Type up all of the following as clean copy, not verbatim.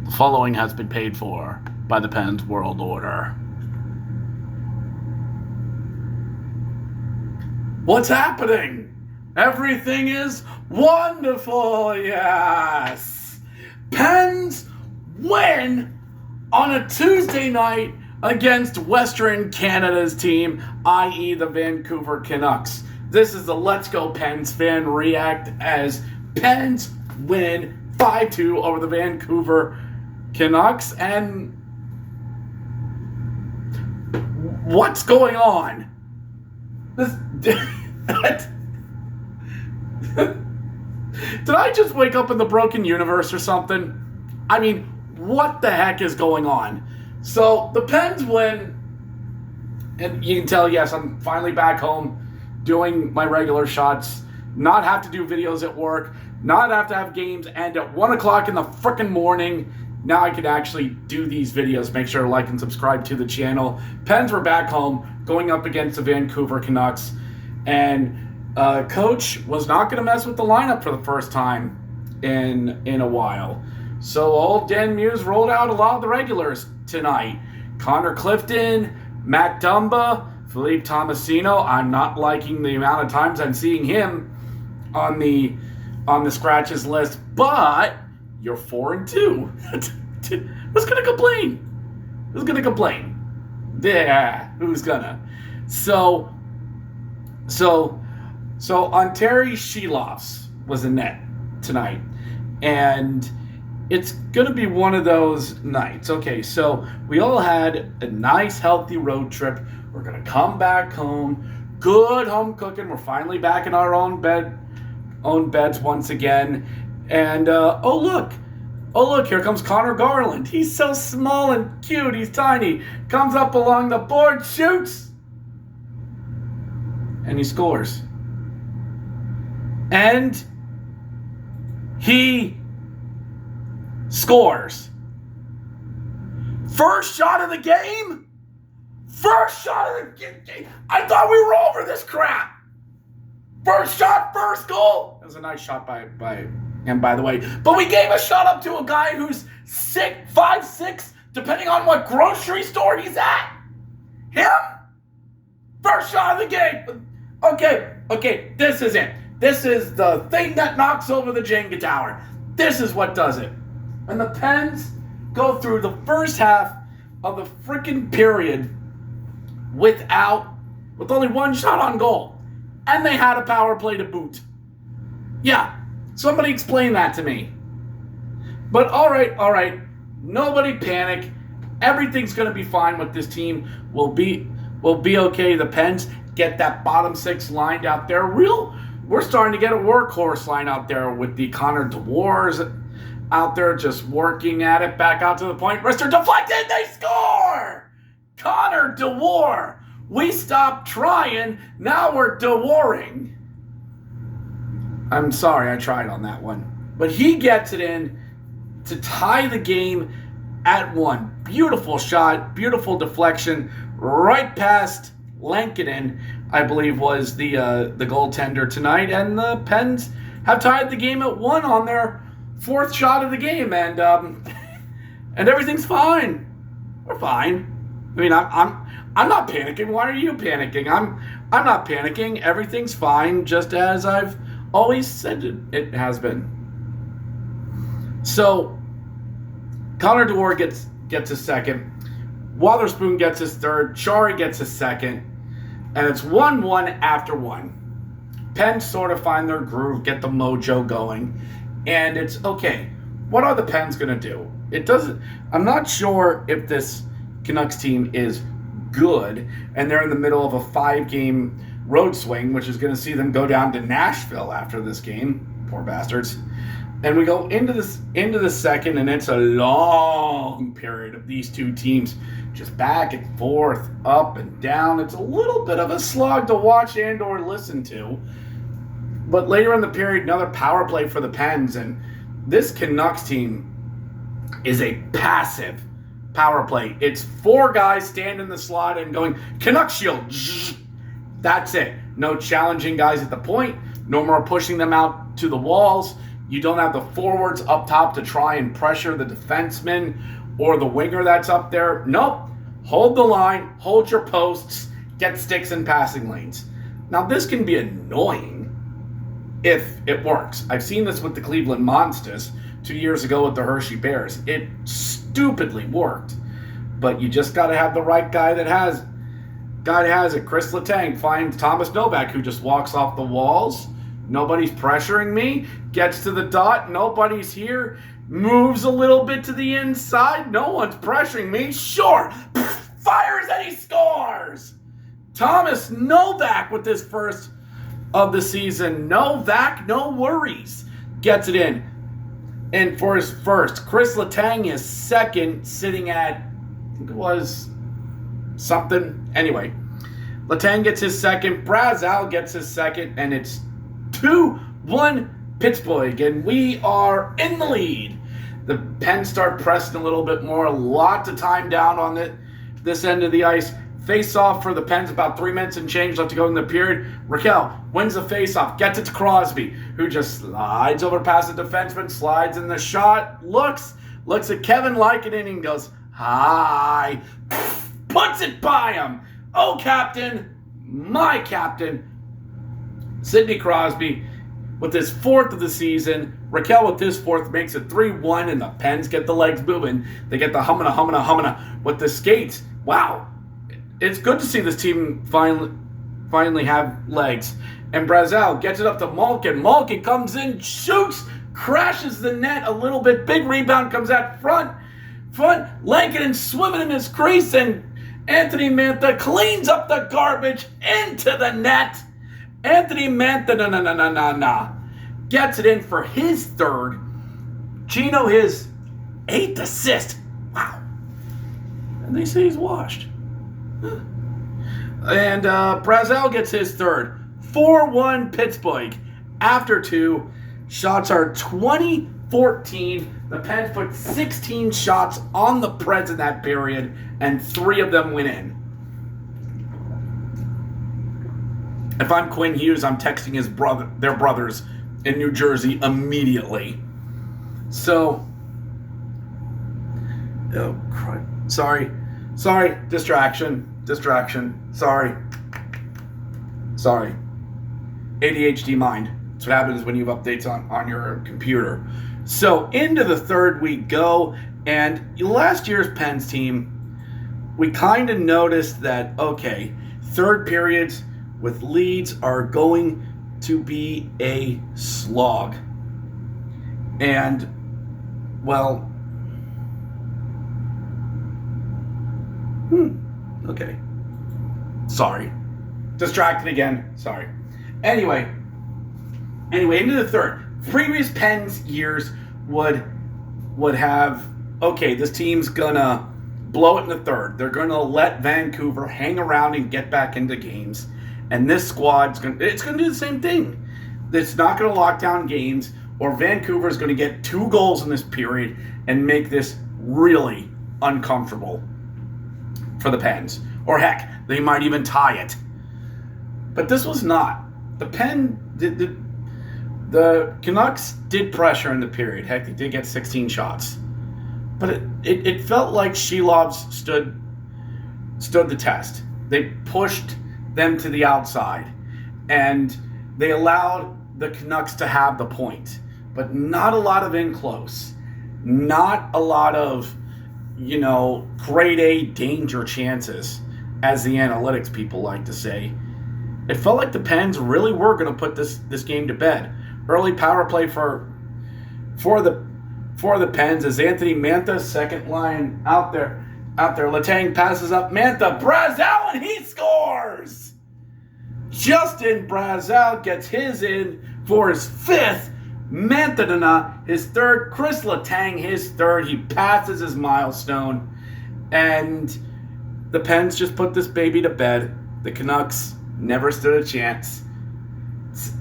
The following has been paid for by the Pens World Order. What's happening? Everything is wonderful, yes! Pens win on a Tuesday night against Western Canada's team, i.e. the Vancouver Canucks. This is the Let's Go Pens fan react as Pens win 5-2 over the Vancouver Canucks. And what's going on? Did I just wake up in the broken universe or something? I mean, what the heck is going on? So the Pens win, and you can tell, yes, I'm finally back home doing my regular shots, not have to do videos at work, not have to have games end at 1 o'clock in the frickin' morning. Now I can actually do these videos. Make sure to like and subscribe to the channel. Pens were back home going up against the Vancouver Canucks, and coach was not going to mess with the lineup for the first time in a while. So old Dan Muse rolled out a lot of the regulars tonight. Connor Clifton, Matt Dumba, Philippe Tomasino. I'm not liking the amount of times I'm seeing him on the scratches list, but you're 4-2. Who's gonna complain? Who's gonna complain? Yeah, who's gonna? So Anteri Shelovs was in net tonight, and it's going to be one of those nights. Okay, so we all had a nice, healthy road trip. We're going to come back home. Good home cooking. We're finally back in our own beds once again. And, oh, look, here comes Connor Garland. He's so small and cute. He's tiny. Comes up along the board, shoots, and he scores. And he scores. First shot of the game? First shot of the game? I thought we were over this crap. First shot, first goal. That was a nice shot by him, by the way. But we gave a shot up to a guy who's 5'6", depending on what grocery store he's at. Him? First shot of the game. Okay, this is it. This is the thing that knocks over the Jenga tower. This is what does it. And the Pens go through the first half of the freaking period with only one shot on goal. And they had a power play to boot. Yeah, somebody explain that to me. But all right. Nobody panic. Everything's going to be fine with this team. We'll be okay. The Pens get that bottom six lined out there. We're starting to get a workhorse line out there with the Connor Dewars out there just working at it, back out to the point. Wrister deflected, they score! Connor Dewar. We stopped trying, now we're Dewaring. I'm sorry I tried on that one. But he gets it in to tie the game at 1. Beautiful shot, beautiful deflection, right past Lankinen, I believe was the goaltender tonight. And the Pens have tied the game at 1 on their 4th shot of the game, and everything's fine. We're fine. I mean, I'm not panicking. Why are you panicking? I'm not panicking. Everything's fine, just as I've always said it has been. So Connor Dewar gets his second. Wotherspoon gets his third. Chari gets his second, and it's 1-1 after 1. Pens sort of find their groove, get the mojo going. And it's okay. What are the Pens going to do? I'm not sure if this Canucks team is good, and they're in the middle of a 5-game road swing, which is going to see them go down to Nashville after this game. Poor bastards. And we go into the second, and it's a long period of these two teams just back and forth, up and down. It's a little bit of a slog to watch and or listen to. But later in the period, another power play for the Pens, and this Canucks team is a passive power play. It's 4 guys standing in the slot and going, Canucks shield. That's it. No challenging guys at the point. No more pushing them out to the walls. You don't have the forwards up top to try and pressure the defenseman or the winger that's up there. Nope. Hold the line, hold your posts, get sticks in passing lanes. Now, this can be annoying if it works. I've seen this with the Cleveland Monsters 2 years ago with the Hershey Bears. It stupidly worked. But you just got to have the right guy that has it. Chris Letang finds Thomas Novak, who just walks off the walls. Nobody's pressuring me. Gets to the dot. Nobody's here. Moves a little bit to the inside. No one's pressuring me. Sure. Fires and he scores. Thomas Novak with his first of the season. Novak, no worries. Gets it in. And for his first. Chris Letang is second, sitting at, I think it was something. Anyway, Letang gets his second. Brazeau gets his second. And it's 2-1 Pittsburgh, and we are in the lead. The Pens start pressing a little bit more. A lot of time down on this end of the ice. Face-off for the Pens, about 3 minutes and change left to go in the period. Raquel wins the face-off, gets it to Crosby, who just slides over past the defenseman, slides in the shot, looks at Kevin Lankinen and goes, hi, puts it by him. Oh, captain, my captain, Sidney Crosby, with his fourth of the season. Raquel with his fourth makes it 3-1, and the Pens get the legs moving. They get the humana with the skates. Wow. It's good to see this team finally have legs. And Brazeau gets it up to Malkin. Malkin comes in, shoots, crashes the net a little bit. Big rebound comes out front. Lankinen swimming in his crease, and Anthony Mantha cleans up the garbage into the net. Anthony Mantha, gets it in for his third. Gino his 8th assist. Wow. And they say he's washed. And Brazeau gets his third. 4-1 Pittsburgh. After 2, shots are 20-14. The Pens put 16 shots on the Preds in that period, and 3 of them went in. If I'm Quinn Hughes, I'm texting their brothers in New Jersey immediately. So, oh crap! Sorry, distraction. Sorry. ADHD mind. That's what happens when you have updates on your computer. So into the third we go, and last year's Pens team, we kind of noticed that okay, third periods with leads are going to be a slog. And, well, okay. Sorry. Distracted again. Sorry. Anyway, into the third. Previous Pens years would have, okay, this team's gonna blow it in the third. They're gonna let Vancouver hang around and get back into games. And this squad's going to do the same thing. It's not going to lock down games, or Vancouver's going to get 2 goals in this period and make this really uncomfortable for the Pens. Or heck, they might even tie it. But this was not. The Canucks did pressure in the period. Heck, they did get 16 shots. But it felt like Shelovs stood the test. They pushed them to the outside, and they allowed the Canucks to have the point, but not a lot of in close, not a lot of grade A danger chances, as the analytics people like to say. It felt like the Pens really were going to put this game to bed. Early power play for the Pens as Anthony Mantha, second line out there. Letang passes up Mantha, Brazeau, and he scores! Justin Brazeau gets his in for his 5th. Mantha his 3rd. Chris Letang his 3rd. He passes his milestone. And the Pens just put this baby to bed. The Canucks never stood a chance.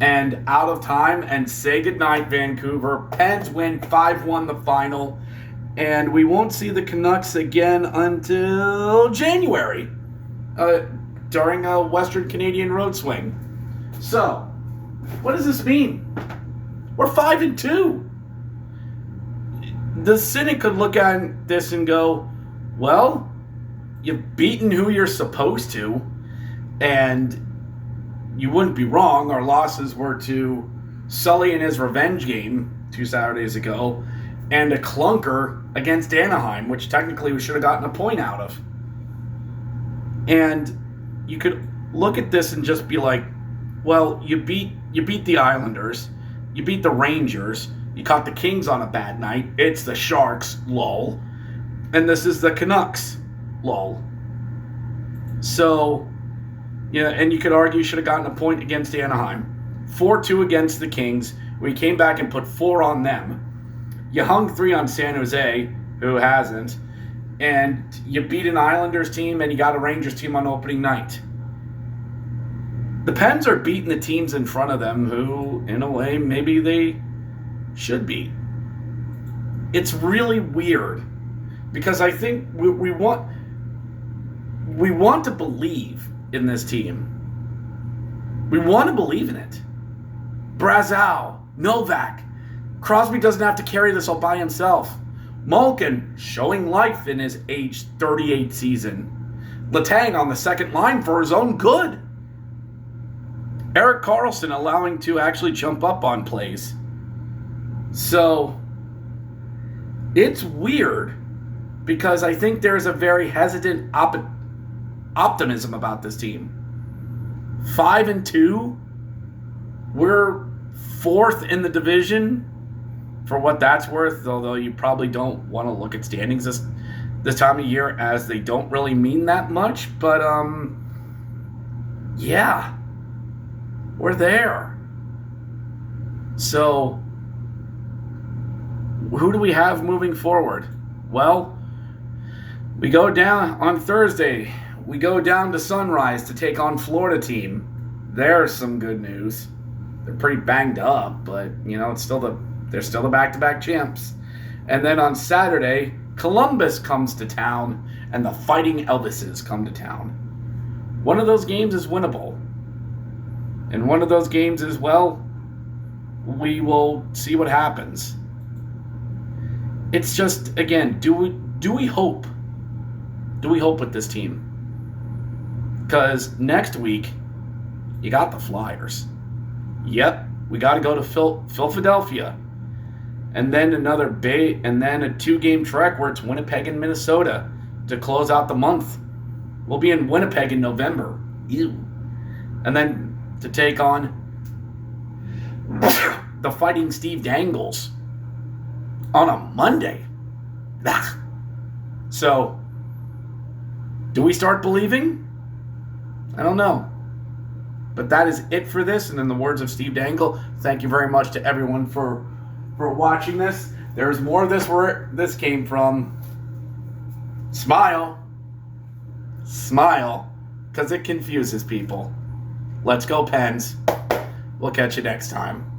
And out of time, and say goodnight, Vancouver. Pens win 5-1 the final. And we won't see the Canucks again until January. During a Western Canadian road swing. So, what does this mean? We're 5-2. The cynic could look at this and go, well, you've beaten who you're supposed to, and you wouldn't be wrong. Our losses were to Sully in his revenge game 2 Saturdays ago, and a clunker against Anaheim, which technically we should have gotten a point out of. And you could look at this and just be like, well, you beat the Islanders, you beat the Rangers, you caught the Kings on a bad night, it's the Sharks, lol, and this is the Canucks, lol. So, yeah, and you could argue you should have gotten a point against Anaheim. 4-2 against the Kings. We came back and put 4 on them. You hung 3 on San Jose, who hasn't, and you beat an Islanders team and you got a Rangers team on opening night. The Pens are beating the teams in front of them who, in a way, maybe they should beat. It's really weird because I think we want to believe in this team. We want to believe in it. Brazow, Novak, Crosby doesn't have to carry this all by himself. Malkin showing life in his age 38 season. Letang on the second line for his own good. Erik Karlsson allowing to actually jump up on plays. So, it's weird because I think there's a very hesitant optimism about this team. 5-2. We're 4th in the division. For what that's worth, although you probably don't want to look at standings this time of year as they don't really mean that much. But, yeah, we're there. So, who do we have moving forward? Well, we go down on Thursday. We go down to Sunrise to take on Florida team. There's some good news. They're pretty banged up, but, you know, they're still the back-to-back champs. And then on Saturday, Columbus comes to town, and the Fighting Elvises come to town. One of those games is winnable. And one of those games is, well, we will see what happens. It's just, again, do we hope? Do we hope with this team? Because next week, you got the Flyers. Yep, we got to go to Philadelphia. And then and then a 2-game trek where it's Winnipeg and Minnesota to close out the month. We'll be in Winnipeg in November. Ew. And then to take on the Fighting Steve Dangles on a Monday. So, do we start believing? I don't know. But that is it for this. And in the words of Steve Dangle, thank you very much to everyone for watching this. There's more of this where this came from. Smile. Smile. Because it confuses people. Let's go, Pens. We'll catch you next time.